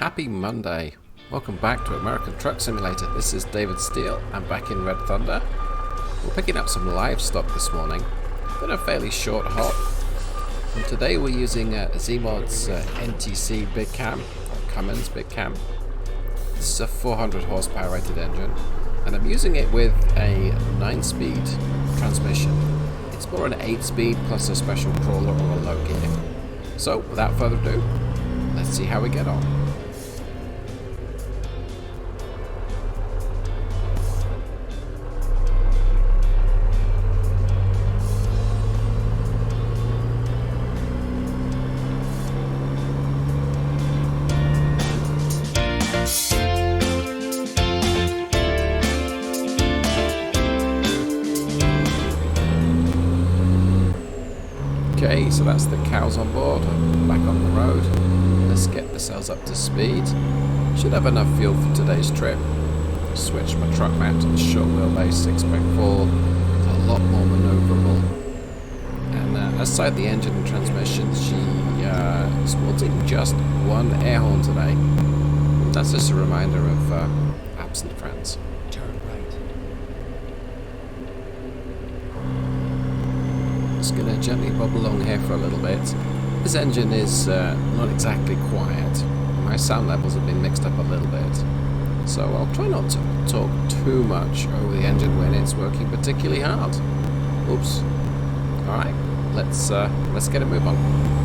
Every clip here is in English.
Happy Monday. Welcome back to American Truck Simulator. This is David Steele. I'm back in Red Thunder. We're picking up some livestock this morning. Been a fairly short hop. And today we're using Zeemods NTC Big Cam, or Cummins Big Cam. This is a 400 horsepower rated engine, and I'm using it with a 9-speed transmission. It's more an 8-speed plus a special crawler or a low gear. So without further ado, let's see how we get on. Okay, so that's the cows on board, back on the road. Let's get the cells up to speed. Should have enough fuel for today's trip. Switch my truck mount to the short wheelbase 6.4, a lot more manoeuvrable. And aside the engine and transmission, she sporting just one air horn today. That's just a reminder of absent friends. Turn right. Just going to gently bob along here for a little bit. This engine is not exactly quiet. My sound levels have been mixed up a little bit. So I'll try not to talk too much over the engine when it's working particularly hard. Oops. Alright, let's get a move on.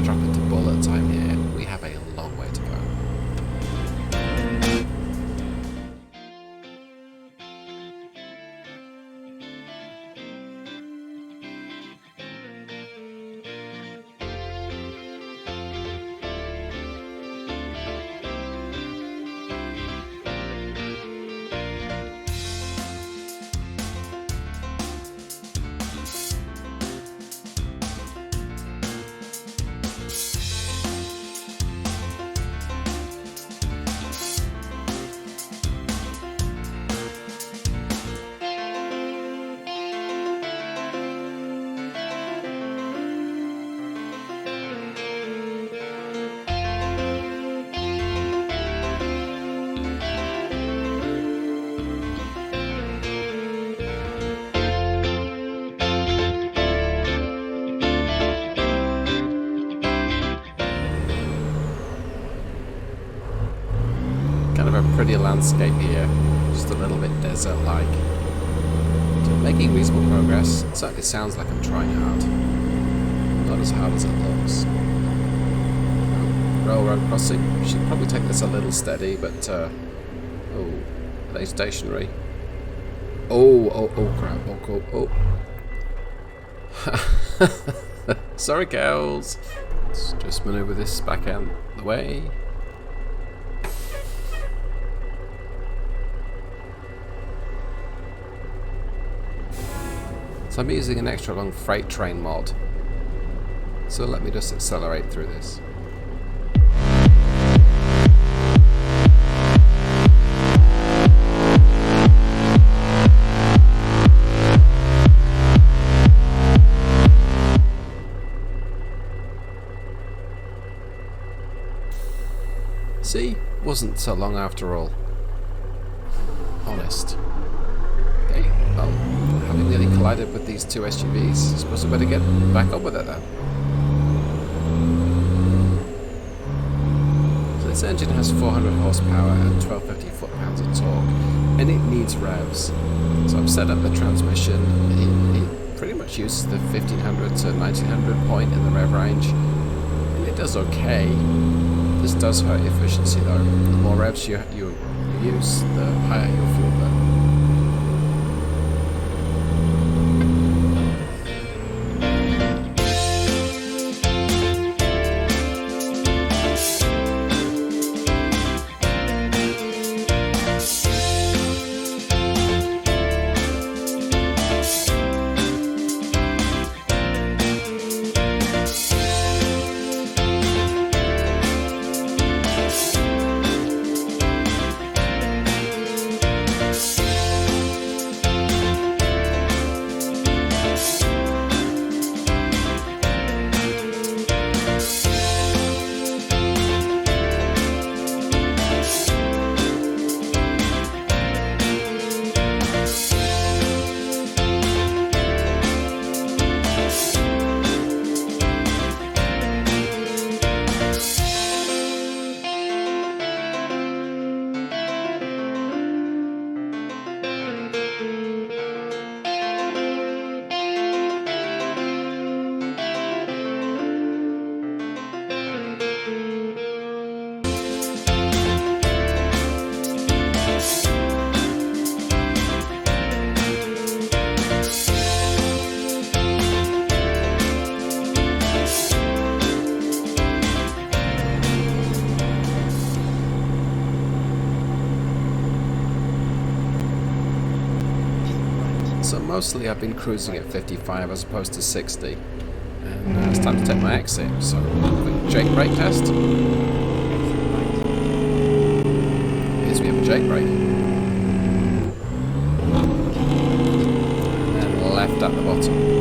Drop into bullet time here. We have a long way to go. Kind of a pretty landscape here, just a little bit desert-like. So making reasonable progress. It certainly sounds like I'm trying hard. Not as hard as it looks. Railroad crossing. Should probably take this a little steady, but oh, are they stationary? Oh crap! Oh. Sorry, cows. Let's just maneuver this back out the way. So I'm using an extra long freight train mod. So let me just accelerate through this. See, wasn't so long after all. Honest. Okay, well, having nearly collided with these two SUVs, I suppose I better get back on with it then. So this engine has 400 horsepower and 1250 foot-pounds of torque, and it needs revs. So I've set up the transmission. It pretty much uses the 1500 to 1900 point in the rev range, and it does okay. This does hurt efficiency though. The more revs you use, the higher your fuel burn. So mostly I've been cruising at 55 as opposed to 60. And it's time to take my exit, so quick Jake brake test. Here's we have a Jake brake. And then left at the bottom.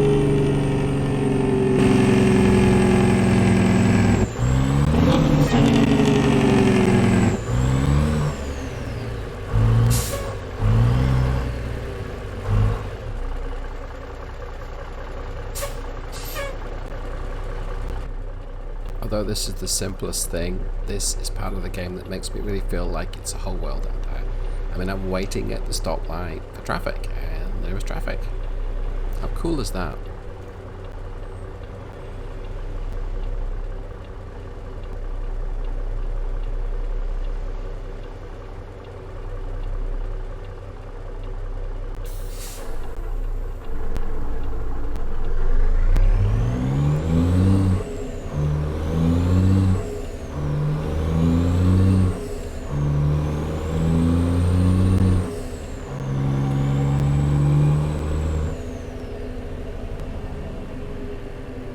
Although this is the simplest thing, this is part of the game that makes me really feel like it's a whole world out there. I mean, I'm waiting at the stoplight for traffic, and there is traffic. How cool is that?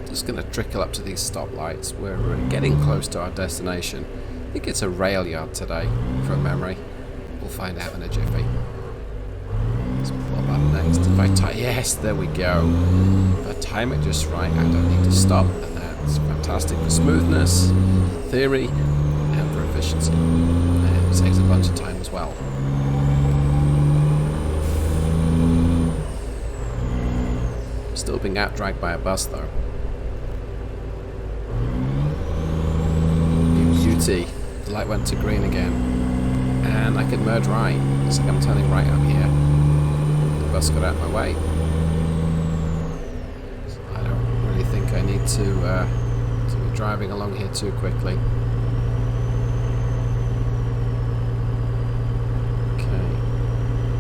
Just going to trickle up to these stoplights. We're getting close to our destination. I think it's a rail yard today, from memory. We'll find out in a jiffy. Let's pull that next. If I yes, there we go. If I time it just right, I don't need to stop, and that's fantastic for smoothness, theory, and for efficiency. And it saves a bunch of time as well. Still being out-dragged by a bus though. The light went to green again, and I could merge right. Looks like I'm turning right up here. The bus got out of my way. So I don't really think I need to be driving along here too quickly. Okay,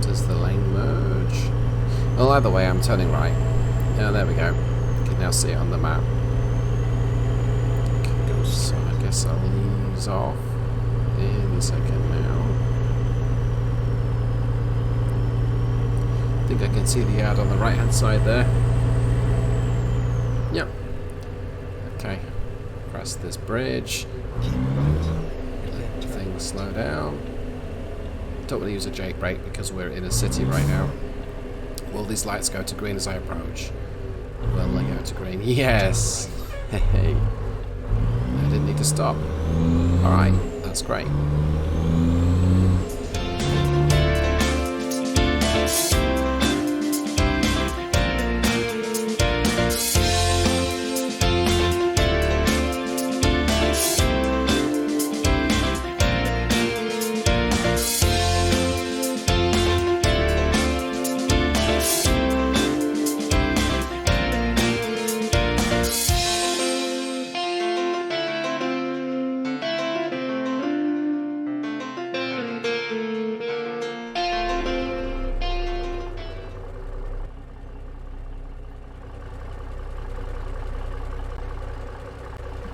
does the lane merge? Well, either way, I'm turning right. Yeah, there we go. You can now see it on the map. Okay, so I guess I'll ease off in a second now. I think I can see the yard on the right hand side there. Yep. Okay. Cross this bridge. Let things slow down. Don't want to use a Jake brake because we're in a city right now. Will these lights go to green as I approach? Will they go to green? Yes! Hey. I didn't need to stop. Alright, that's great.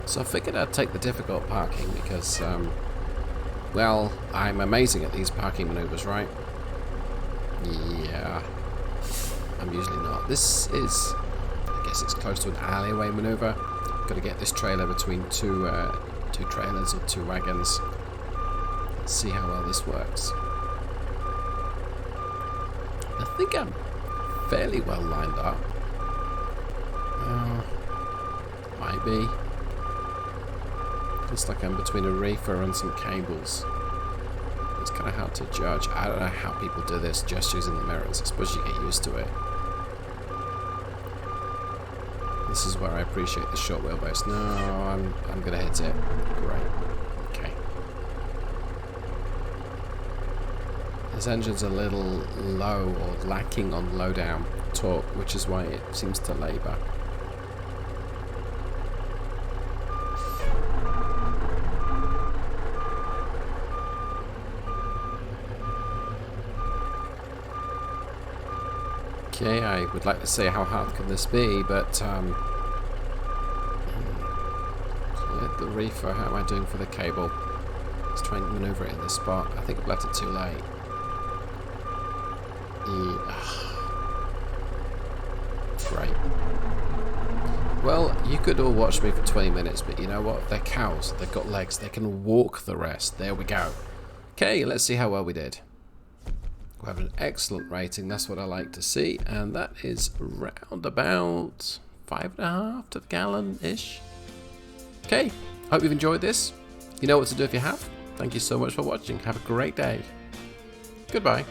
So I figured I'd take the difficult parking because, well, I'm amazing at these parking maneuvers, right? Yeah. I'm usually not. This is, I guess it's close to an alleyway maneuver. Got to get this trailer between two trailers or two wagons. Let's see how well this works. I think I'm fairly well lined up. Might be. Looks like I'm between a reefer and some cables. It's kind of hard to judge. I don't know how people do this just using the mirrors. I suppose you get used to it. This is where I appreciate the short wheelbase. No, I'm gonna hit it. Great. Okay. This engine's a little low or lacking on low down torque, which is why it seems to labour. Okay, I would like to say how hard can this be, but cleared the reefer. How am I doing for the cable? Let's try and manoeuvre it in this spot. I think I've left it too late. Great. Well, you could all watch me for 20 minutes, but you know what? They're cows. They've got legs. They can walk the rest. There we go. Okay, let's see how well we did. We have an excellent rating. That's what I like to see. And that is round about 5.5 to the gallon-ish. Okay, hope you've enjoyed this. You know what to do if you have. Thank you so much for watching. Have a great day. Goodbye.